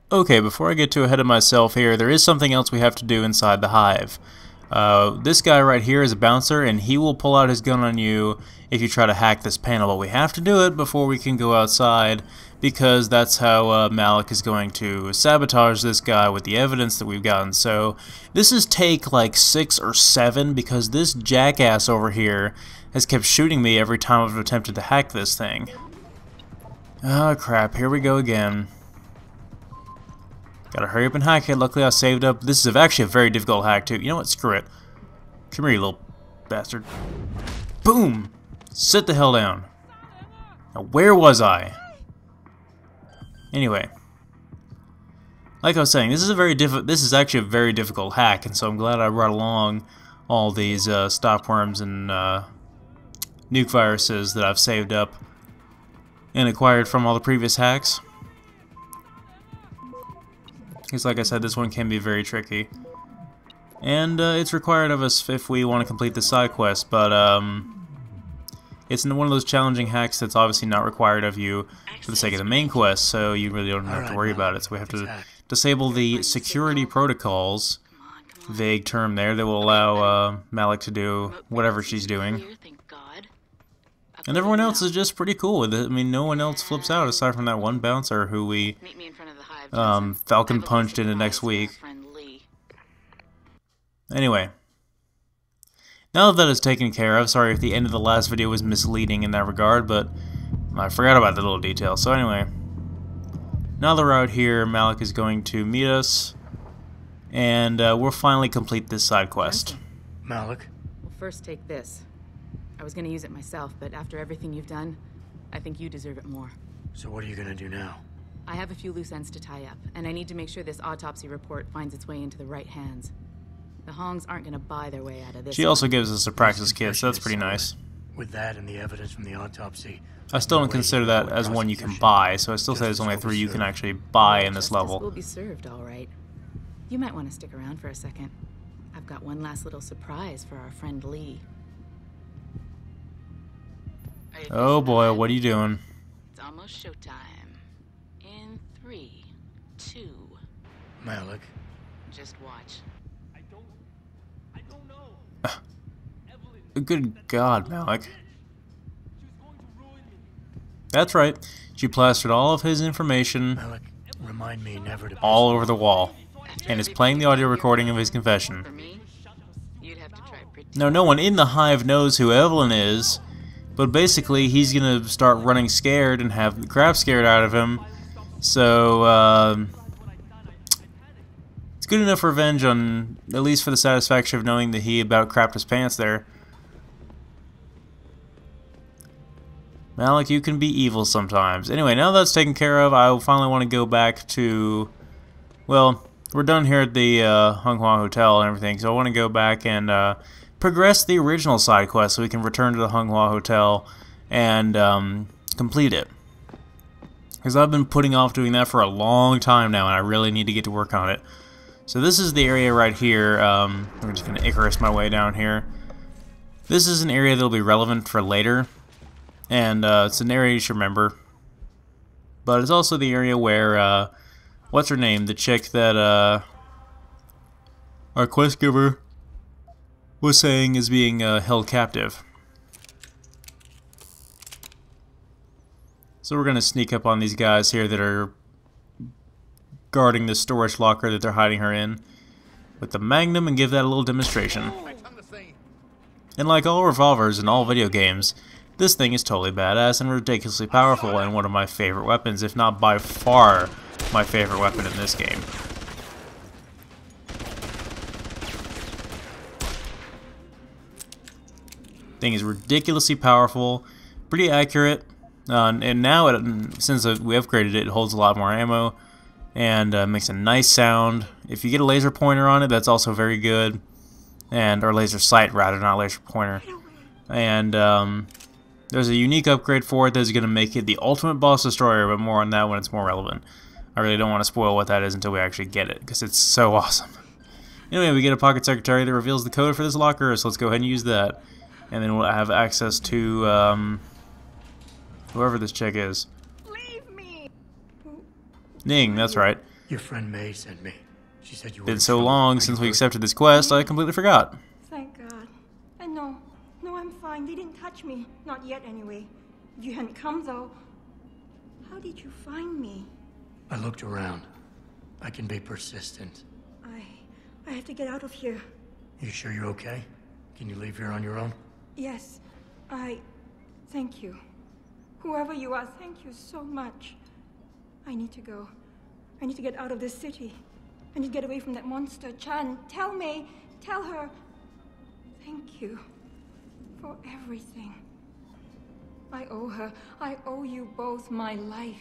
Okay, before I get too ahead of myself here, there is something else we have to do inside the hive. This guy right here is a bouncer, and he will pull out his gun on you if you try to hack this panel, but we have to do it before we can go outside, because that's how Malik is going to sabotage this guy with the evidence that we've gotten. So this is take like 6 or 7, because this jackass over here has kept shooting me every time I've attempted to hack this thing. Oh crap, here we go again. Gotta hurry up and hack it. Luckily I saved up. This is actually a very difficult hack too. You know what? Screw it. Come here, you little bastard. Boom! Sit the hell down. Now where was I? Anyway. Like I was saying, this is actually a very difficult hack, and so I'm glad I brought along all these stopworms and nuke viruses that I've saved up and acquired from all the previous hacks. Because like I said, this one can be very tricky. And it's required of us if we want to complete the side quest, but it's one of those challenging hacks that's obviously not required of you for the sake of the main quest, so you really don't have to worry about it. So we have to disable the security protocols, vague term there, that will allow Malik to do whatever she's doing. And everyone else is just pretty cool with it. I mean, no one else flips out aside from that one bouncer who we Falcon punched into next week. Anyway, now that is taken care of, sorry if the end of the last video was misleading in that regard, but I forgot about the little detail. So anyway, now that we're out here, Malik is going to meet us, and we'll finally complete this side quest. Malik? Well, first take this. I was going to use it myself, but after everything you've done, I think you deserve it more. So what are you going to do now? I have a few loose ends to tie up, and I need to make sure this autopsy report finds its way into the right hands. The Hongs aren't going to buy their way out of this. She also gives us a practice kit, so that's pretty nice. With that and the evidence from the autopsy, I still don't consider that as one you can buy, so I still say there's only 3 you can actually buy in this level. Will be served, all right. You might want to stick around for a second. I've got one last little surprise for our friend Lee. Oh boy, what are you doing? It's almost showtime. In 3, 2. Malik. Just watch. I don't know. Good God, Malik. That's right. She plastered all of his information Malik, remind me never to all over the wall, and is playing the audio recording of his confession. Now, no one in the hive knows who Evelyn is, but basically he's gonna start running scared and have the crap scared out of him. So it's good enough revenge, on at least for the satisfaction of knowing that he about crapped his pants there. Malik, you can be evil sometimes. Anyway, now that's taken care of, I finally want to go back to... Well, we're done here at the Hengsha Hotel and everything, so I want to go back and progress the original side quest so we can return to the Hengsha Hotel and complete it. Because I've been putting off doing that for a long time now, and I really need to get to work on it. So this is the area right here. I'm just going to Icarus my way down here. This is an area that will be relevant for later. And it's an area you should remember. But it's also the area where, what's her name? The chick that our quest giver was saying is being held captive. So we're going to sneak up on these guys here that are guarding the storage locker that they're hiding her in with the Magnum and give that a little demonstration. And like all revolvers in all video games, this thing is totally badass and ridiculously powerful, and one of my favorite weapons, if not by far my favorite weapon in this game. Thing is ridiculously powerful, pretty accurate, and now since we upgraded it, it holds a lot more ammo and makes a nice sound. If you get a laser pointer on it, that's also very good, or laser sight rather, not laser pointer. And there's a unique upgrade for it that's going to make it the ultimate boss destroyer, but more on that when it's more relevant. I really don't want to spoil what that is until we actually get it, because it's so awesome. Anyway, we get a pocket secretary that reveals the code for this locker, so let's go ahead and use that. And then we'll have access to whoever this chick is. Leave me. Ning, that's right. Your friend May sent me. She said you were Been in so trouble. long Are since you we hurt? accepted this quest, I completely forgot. Thank God. And no, I'm fine. They didn't touch me. Not yet, anyway. If you hadn't come, though, how did you find me? I looked around. I can be persistent. I have to get out of here. You sure you're okay? Can you leave here on your own? Yes, thank you. Whoever you are, thank you so much. I need to go. I need to get out of this city. I need to get away from that monster, Chan. Tell May, tell her. Thank you for everything. I owe her. I owe you both my life.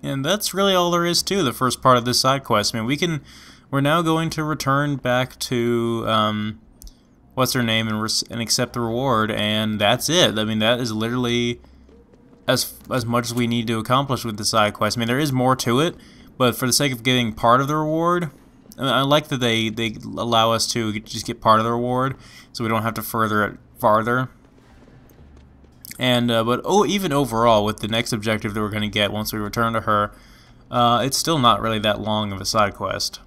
And that's really all there is to the first part of this side quest. I mean, we're now going to return back to, what's her name, and accept the reward, and that's it. I mean, that is literally as much as we need to accomplish with the side quest. I mean, there is more to it, but for the sake of getting part of the reward, I like that they allow us to just get part of the reward, so we don't have to further it farther. And but even overall, with the next objective that we're going to get once we return to her, it's still not really that long of a side quest.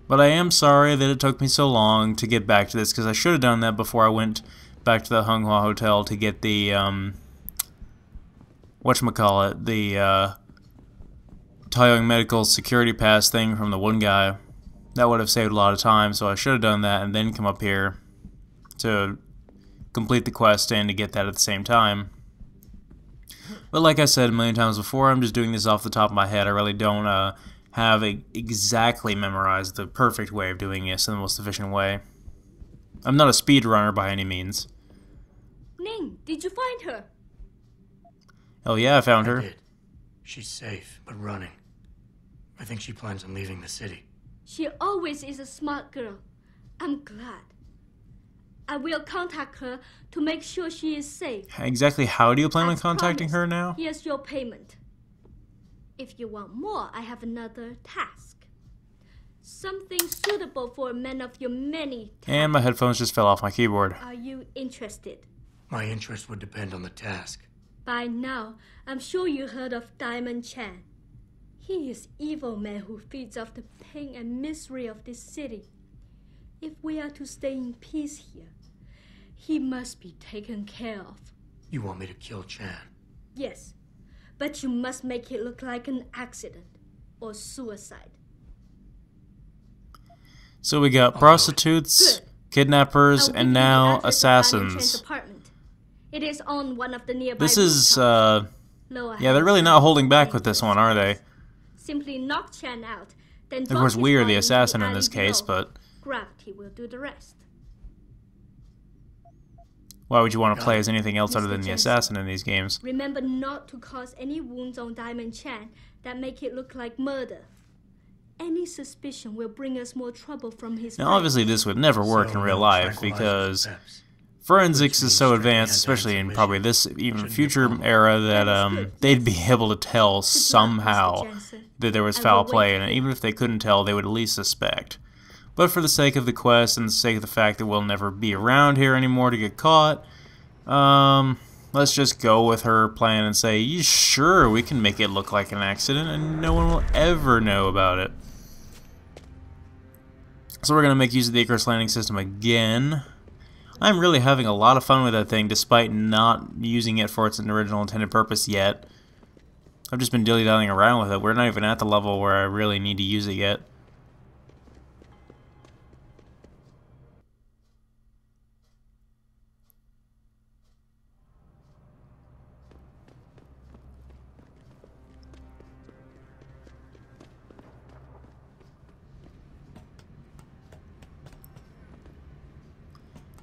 But I am sorry that it took me so long to get back to this, because I should have done that before I went back to the Hengsha Hotel to get the whatchamacallit, the Taiyang Medical security pass thing from the one guy. That would have saved a lot of time, so I should have done that and then come up here to complete the quest and to get that at the same time. But like I said a million times before, I'm just doing this off the top of my head. I really don't have exactly memorized the perfect way of doing this in the most efficient way. I'm not a speedrunner by any means. Ning, did you find her? Oh yeah, I found I her. did. She's safe, but running. I think she plans on leaving the city. She always is a smart girl. I'm glad. I will contact her to make sure she is safe. Exactly how do you plan on As contacting promised, her now? Here's your payment. If you want more, I have another task. Something suitable for a man of your many talents. And my headphones just fell off my keyboard. Are you interested? My interest would depend on the task. By now, I'm sure you heard of Diamond Chan. He is evil man who feeds off the pain and misery of this city. If we are to stay in peace here, he must be taken care of. You want me to kill Chan? Yes, but you must make it look like an accident or suicide. So we got prostitutes, Good. kidnappers, I'll and give you the now address of Diamond Chan's assassins. apartment. It is on one of the nearby This is, rooftops. Lower yeah, they're really not holding back with this one, are they? Simply knock Chan out, then Of course, drop we his are body the into assassin in alley this case, below. but Gravity will do the rest. why would you want to play as anything else other Mr. than the Jensen. assassin in these games? Remember not to cause any wounds on Diamond Chan that make it look like murder. Any suspicion will bring us more trouble from his Now, friends. obviously, this would never work in real life, because forensics is so advanced, especially in probably this even future era, that they'd be able to tell somehow that there was foul play, and even if they couldn't tell, they would at least suspect. But for the sake of the quest and the sake of the fact that we'll never be around here anymore to get caught, let's just go with her plan and say, sure, we can make it look like an accident and no one will ever know about it. So we're going to make use of the Icarus landing system again. I'm really having a lot of fun with that thing despite not using it for its original intended purpose yet. I've just been dilly-dallying around with it. We're not even at the level where I really need to use it yet.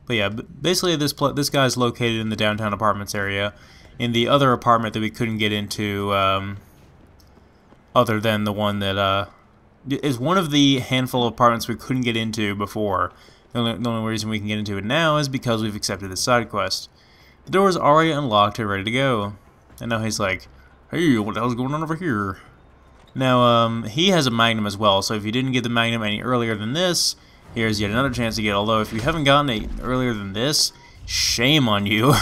But yeah, basically this guy's located in the downtown apartments area, in the other apartment that we couldn't get into, other than the one that is one of the handful of apartments we couldn't get into before. The only reason we can get into it now is because we've accepted the side quest. The door is already unlocked and ready to go. And now he's like, hey, what the hell's going on over here? Now, he has a Magnum as well, so if you didn't get the Magnum any earlier than this, here's yet another chance to get, although if you haven't gotten it earlier than this, shame on you.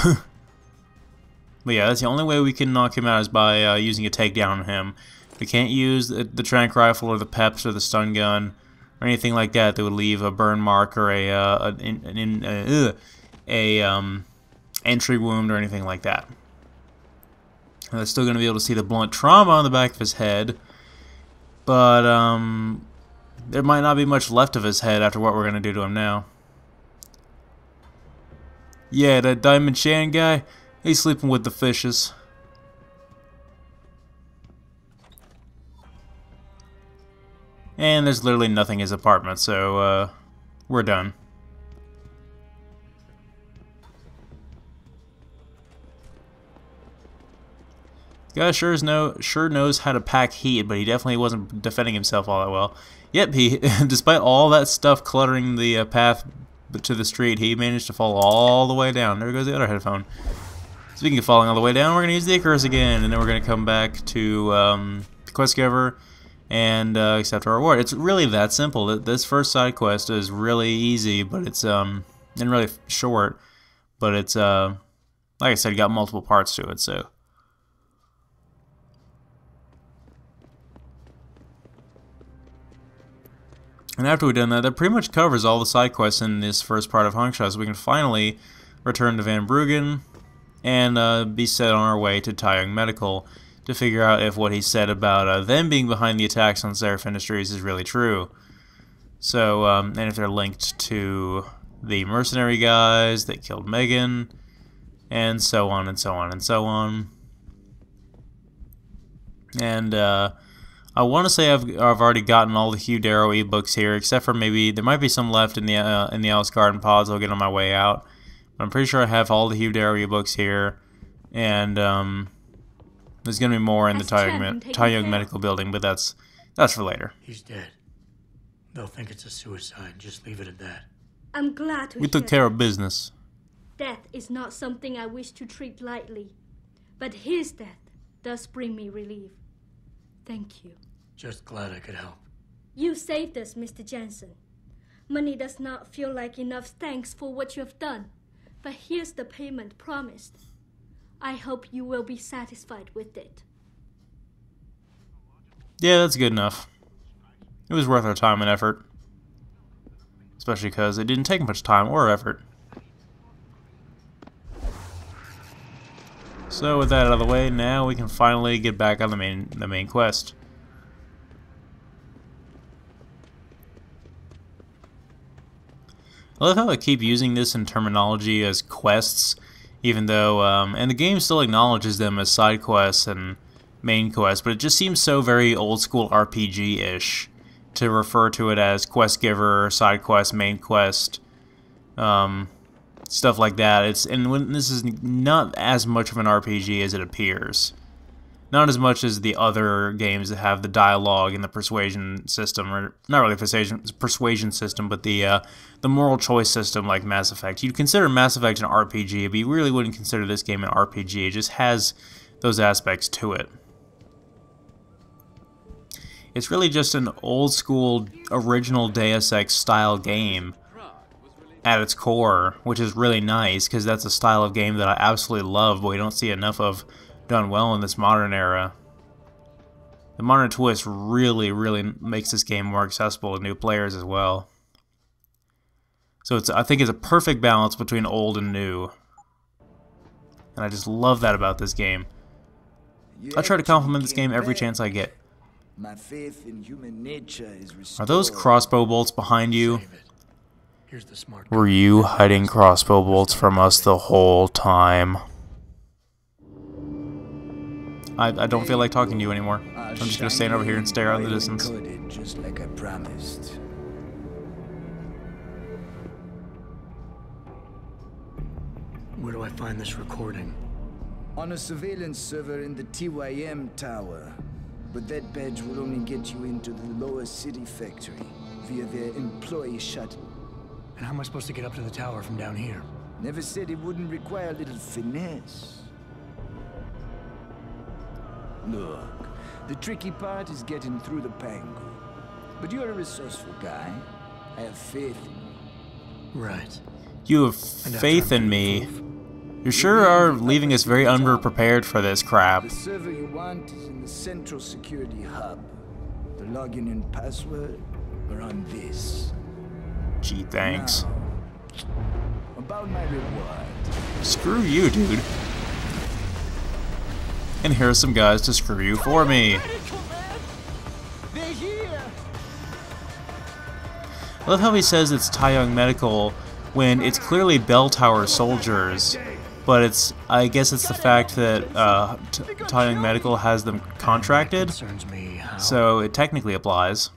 But yeah, that's the only way we can knock him out is by using a takedown on him. We can't use the tranq rifle or the peps or the stun gun or anything like that that would leave a burn mark or entry wound or anything like that. And they're still going to be able to see the blunt trauma on the back of his head, but there might not be much left of his head after what we're going to do to him now. Yeah, that Diamond Chan guy, he's sleeping with the fishes. And there's literally nothing in his apartment, so we're done. Guy sure knows how to pack heat, but he definitely wasn't defending himself all that well. Yep, he, despite all that stuff cluttering the path to the street, he managed to fall all the way down. There goes the other headphone. Speaking of falling all the way down, we're going to use the Icarus again, and then we're going to come back to the quest giver and accept our reward. It's really that simple. This first side quest is really easy, but it's and really short, but it's like I said, got multiple parts to it, so. And after we've done that, that pretty much covers all the side quests in this first part of Hengsha, so we can finally return to Van Bruggen and be set on our way to Taeyong Medical to figure out if what he said about them being behind the attacks on Seraph Industries is really true. So, and if they're linked to the mercenary guys that killed Megan, and so on and so on and so on. And I want to say I've already gotten all the Hugh Darrow ebooks here, except for maybe there might be some left in the Alice Garden pods I'll get on my way out. But I'm pretty sure I have all the Hugh Darrow ebooks here, and there's gonna be more in the Taeyong Medical Building, but that's for later. He's dead. They'll think it's a suicide. Just leave it at that. I'm glad to We took care of business. Death is not something I wish to treat lightly, but his death does bring me relief. Thank you. Just glad I could help. You saved us, Mr. Jensen. Money does not feel like enough thanks for what you have done, but here's the payment promised. I hope you will be satisfied with it. Yeah, that's good enough. It was worth our time and effort. Especially because it didn't take much time or effort. So with that out of the way, now we can finally get back on the main quest. I love how I keep using this in terminology as quests, even though, and the game still acknowledges them as side quests and main quests, but it just seems so very old school RPG-ish to refer to it as quest giver, side quest, main quest, stuff like that. This is not as much of an RPG as it appears. Not as much as the other games that have the dialogue and the persuasion system, or not really persuasion system, but the moral choice system like Mass Effect. You'd consider Mass Effect an RPG, but you really wouldn't consider this game an RPG. It just has those aspects to it. It's really just an old school original Deus Ex style game at its core, which is really nice because that's a style of game that I absolutely love, but we don't see enough of done well in this modern era. The modern twist really makes this game more accessible to new players as well. So I think it's a perfect balance between old and new. And I just love that about this game. I try to compliment this game every chance I get. My faith in human nature is restored. Are those crossbow bolts behind you? Save it. Here's the smart Were you hiding crossbow bolts from us the whole time? I don't feel like talking to you anymore. I'm just gonna stand over here and stare out in the distance. Just like I promised. Where do I find this recording? On a surveillance server in the TYM tower. But that badge will only get you into the lower city factory via their employee shuttle. And how am I supposed to get up to the tower from down here? Never said it wouldn't require a little finesse. Look, the tricky part is getting through the Pangu. But you're a resourceful guy. I have faith in you. Right. You have faith in me. You sure are leaving us very underprepared for this crap. The server you want is in the central security hub. The login and password are on this. Gee, thanks. Now, about my reward. Screw you, dude. And here are some guys to screw you for me. They're here. I love how he says it's Taeyong Medical when it's clearly Bell Tower soldiers, but I guess it's the fact that Taeyong Medical has them contracted, Concerns me how. so it technically applies.